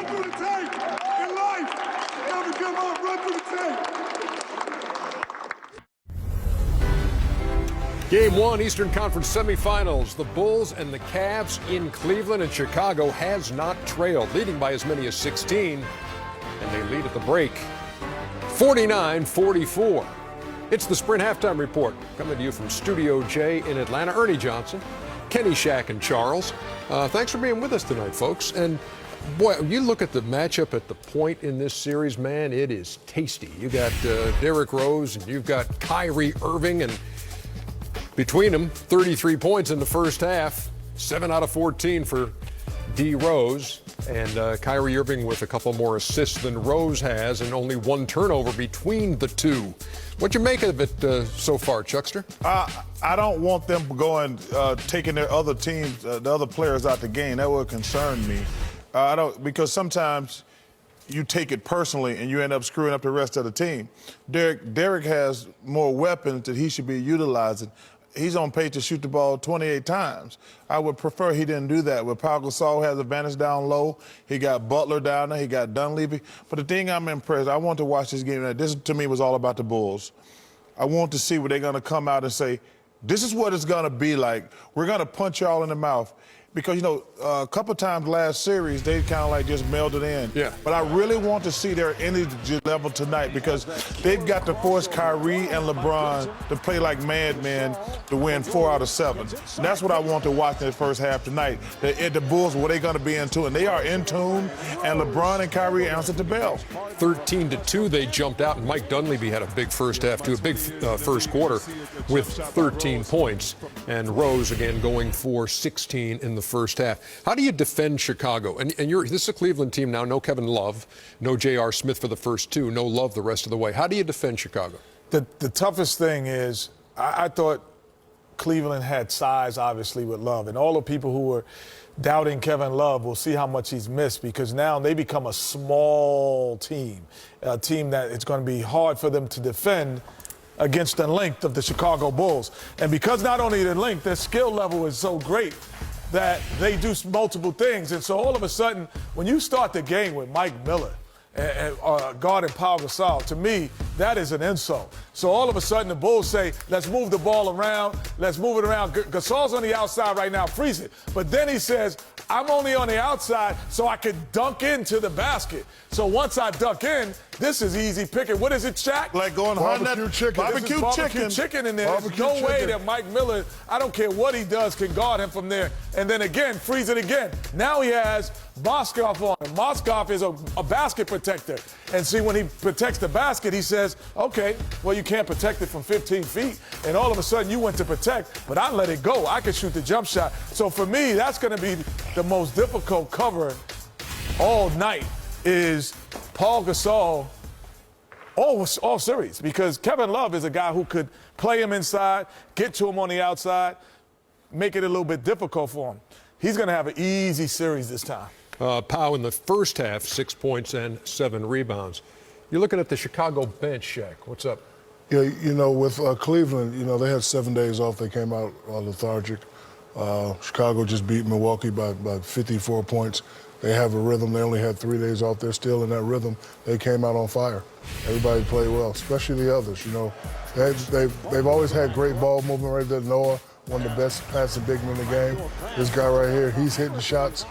run through the tape. In life, never give up, run through the tape. Game 1, Eastern Conference semifinals. The Bulls and the Cavs in Cleveland, and Chicago has not trailed, leading by as many as 16, and they lead at the break 49-44. It's the Sprint Halftime Report, coming to you from Studio J in Atlanta. Ernie Johnson, Kenny, Shaq, and Charles. Thanks for being with us tonight, folks. And boy, you look at the matchup at the point in this series, man, it is tasty. You got Derrick Rose, and you've got Kyrie Irving, and between them, 33 points in the first half, 7 out of 14 for D. Rose, and Kyrie Irving with a couple more assists than Rose has, and only one turnover between the two. What'd you make of it so far, Chuckster? I don't want them going, taking their other teams, the other players out the game. That would concern me. Because sometimes you take it personally and you end up screwing up the rest of the team. Derrick has more weapons that he should be utilizing. He's on pace to shoot the ball 28 times. I would prefer he didn't do that. But Pau Gasol has advantage down low. He got Butler down there. He got Dunleavy. But the thing I'm impressed, I want to watch this game. This, to me, was all about the Bulls. I want to see what they're going to come out and say, this is what it's going to be like. We're going to punch y'all in the mouth. Because, you know, a couple times last series, they kind of like just melded in. Yeah. But I really want to see their energy level tonight because they've got to force Kyrie and LeBron to play like madmen to win 4 out of 7. And that's what I want to watch in the first half tonight. The Bulls, what they're going to be in tune. And they are in tune, and LeBron and Kyrie answered the bell. 13-2, they jumped out, and Mike Dunleavy had a big first half, too, a big first quarter with 13 points. And Rose, again, going for 16 in the first half. How do you defend Chicago? And this is a Cleveland team now, no Kevin Love, no J.R. Smith for the first two, no Love the rest of the way. How do you defend Chicago? The toughest thing is I thought Cleveland had size, obviously, with Love. And all the people who were doubting Kevin Love will see how much he's missed because now they become a small team, a team that it's going to be hard for them to defend against the length of the Chicago Bulls. And because not only the length, their skill level is so great that they do multiple things. And so all of a sudden, when you start the game with Mike Miller and guarding Pau Gasol, to me, that is an insult. So all of a sudden, the Bulls say, let's move the ball around. Let's move it around. Gasol's on the outside right now, freeze it. But then he says, I'm only on the outside so I can dunk into the basket. So once I dunk in, this is easy picking. What is it, Shaq? Like going barbecue chicken. Barbecue chicken in there. There's no way that Mike Miller, I don't care what he does, can guard him from there. And then again, freeze it again. Now he has Moskov on him. Moskov is a basket protector. And see, when he protects the basket, he says, okay, well, you can't protect it from 15 feet. And all of a sudden, you went to protect, but I let it go. I can shoot the jump shot. So for me, that's going to be the most difficult cover all night is Pau Gasol all series because Kevin Love is a guy who could play him inside, get to him on the outside, make it a little bit difficult for him. He's going to have an easy series this time. Pau in the first half, 6 points and 7 rebounds. You're looking at the Chicago bench, Shaq. What's up? Yeah, you know, with Cleveland, you know, they had 7 days off. They came out lethargic. Chicago just beat Milwaukee by 54 points. They have a rhythm. They only had 3 days off. They're still in that rhythm. They came out on fire. Everybody played well, especially the others. You know, they've always had great ball movement right there. Noah, one of the best passing big men in the game. This guy right here, he's hitting shots.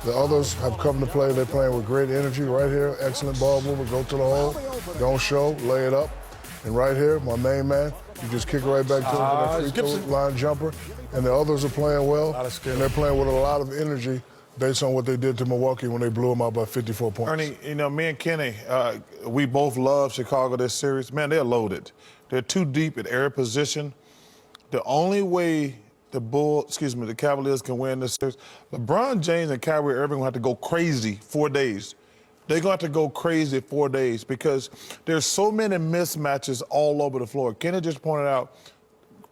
The others have come to play. They're playing with great energy right here. Excellent ball movement. Go to the hole. Don't show. Lay it up. And right here, my main man, you just kick it right back to him for that free throw line jumper. And the others are playing well. And they're playing with a lot of energy based on what they did to Milwaukee when they blew them out by 54 points. Ernie, you know, me and Kenny, we both love Chicago this series. Man, they're loaded. They're too deep at every position. The only way the Cavaliers can win this series, LeBron James and Kyrie Irving will have to go crazy 4 days. They're going to have to go crazy 4 days because there's so many mismatches all over the floor. Kenny just pointed out,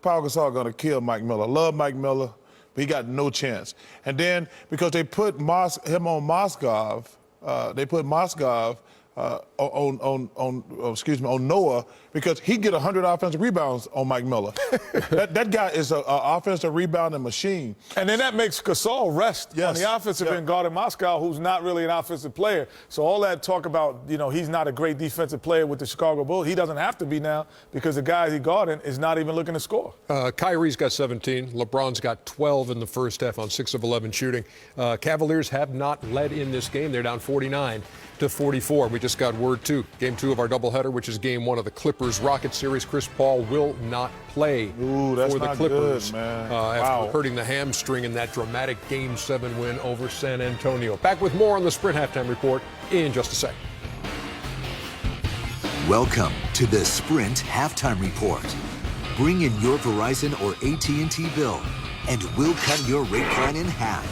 Pau Gasol going to kill Mike Miller. Love Mike Miller, but he got no chance. And then because they put him on Moskov, on Noah, because he get 100 offensive rebounds on Mike Miller. that guy is an offensive rebounding machine. And then that makes Gasol rest on the offensive end guard in Moscow, who's not really an offensive player. So all that talk about, he's not a great defensive player with the Chicago Bulls, he doesn't have to be now because the guy he guarding is not even looking to score. Kyrie's got 17. LeBron's got 12 in the first half on 6 of 11 shooting. Cavaliers have not led in this game. They're down 49-44. We just got word, too. Game 2 of our doubleheader, which is game 1 of the Clippers-Rocket series. Chris Paul will not play for the Clippers good, man. after hurting the hamstring in that dramatic Game 7 win over San Antonio. Back with more on the Sprint Halftime Report in just a sec. Welcome to the Sprint Halftime Report. Bring in your Verizon or AT&T bill, and we'll cut your rate plan in half.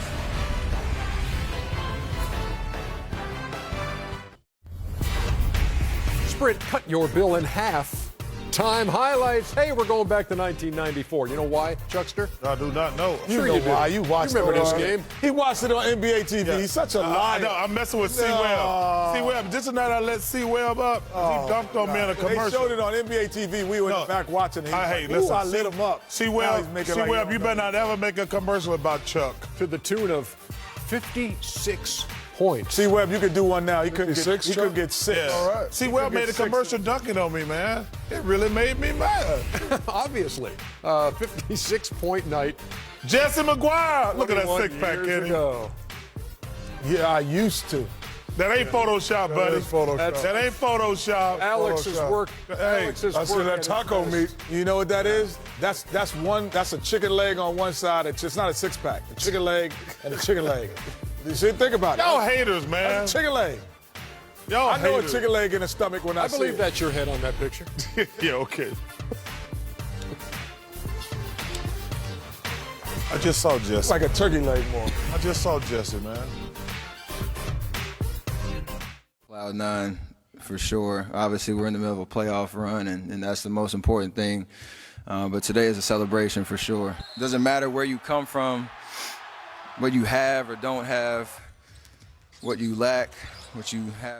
Sprint, cut your bill in half. Time highlights. Hey, we're going back to 1994. You know why, Chuckster? I do not know. Sure you know you do. why. You watched You remember it this on, game? He watched it on NBA TV. Yeah. He's such a liar. No, I'm messing with C-Webb. C-Webb, just tonight I let C-Webb up. He dunked on me in a commercial. They showed it on NBA TV. We were in the back watching it. Listen, I lit him up. C-Webb, you better not ever make a commercial about Chuck. To the tune of 56 points. C-Webb, you could do one now. He could get 6. Yeah. All right. C-Webb made a commercial dunking on me, man. It really made me mad. Obviously. 56-point night. Jesse McGuire. Look at that 21 6-pack, years Kenny. ago. Yeah, I used to. That ain't Photoshop, buddy. is Photoshop. That ain't Photoshop. Alex's work. Alex's I see work that at his taco best. meat. You know what that is? That's a chicken leg on one side. It's not a 6-pack. A chicken leg and a chicken leg. You see, think about it. Y'all haters, man. That's a chicken leg. Y'all I know haters. a chicken leg in the stomach when I see believe it. that's your head on that picture. Yeah, okay. I just saw Jesse. It's like a turkey leg more. I just saw Jesse, man. Cloud 9, for sure. Obviously, we're in the middle of a playoff run, and that's the most important thing. But today is a celebration for sure. It doesn't matter where you come from, what you have or don't have, what you lack, what you have.